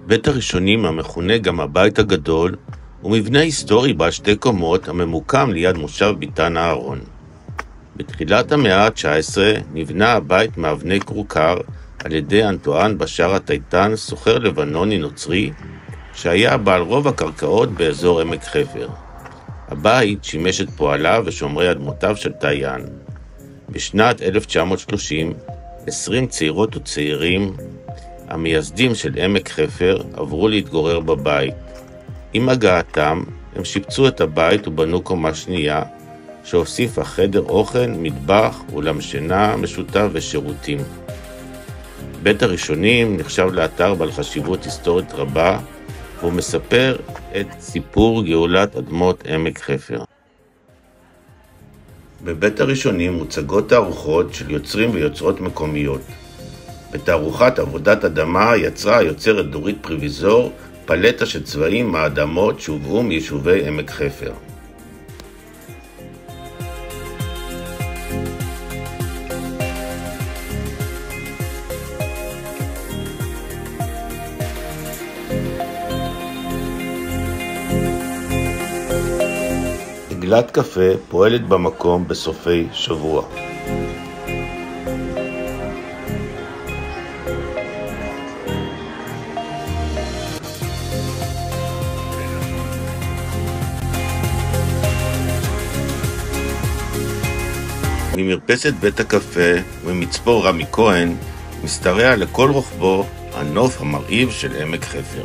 בית הראשונים, המכונה גם הבית הגדול, הוא מבנה היסטורי בעל 2 קומות הממוקם ליד מושב ביתן אהרון. בתחילת המאה ה-19 נבנה הבית מאבני כורכר על ידי אנטואן בשאר הטייטן, סוחר לבנוני נוצרי, שהיה בעל רוב הקרקעות באזור עמק חפר. הבית שימש את פועליו ושומרי אדמותיו של טיין. בשנת 1930, 20 צעירות וצעירים, המייסדים של עמק חפר, עברו להתגורר בבית. עם הגעתם, הם שיפצו את הבית ובנו קומה שנייה, שהוסיפה חדר אוכל, מטבח, אולם שינה משותף ושירותים. בית הראשונים נחשב לאתר בעל חשיבות היסטורית רבה, והוא מספר את סיפור גאולת אדמות עמק חפר. בבית הראשונים מוצגות תערוכות של יוצרים ויוצרות מקומיות. בתערוכת עבודת אדמה יצרה היוצרת דורית פריביזור פלטה של צבעים מהאדמות שהובאו מיישובי עמק חפר. עגלת קפה פועלת במקום בסופי שבוע. ממרפסת בית הקפה ומצפור רמי כהן משתרע לכל רוחבו הנוף המרהיב של עמק חפר.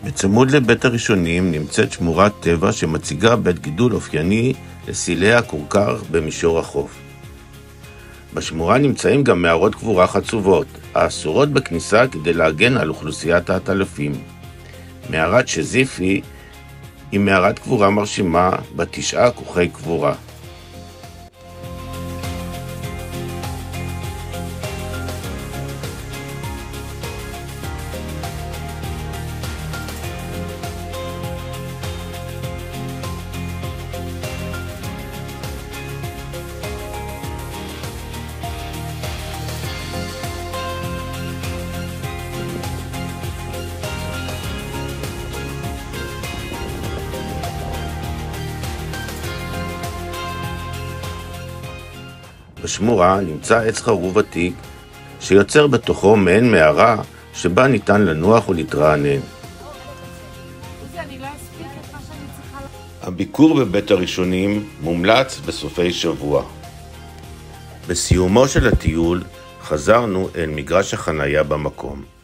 בצמוד לבית הראשונים נמצאת שמורת טבע שמציגה בית גידול אופייני לסילי הכורכר במישור החוף. בשמורה נמצאים גם מערות קבורה חצובות, האסורות בכניסה כדי להגן על אוכלוסיית העטלפים. מערת שזיפי היא מערת קבורה מרשימה בת 9 כוכי קבורה. בשמורה נמצא עץ חרוב עתיק שיוצר בתוכו מעין מערה שבה ניתן לנוח ולהתרענן. הביקור בבית הראשונים מומלץ בסופי שבוע. בסיומו של הטיול חזרנו אל מגרש החנייה במקום.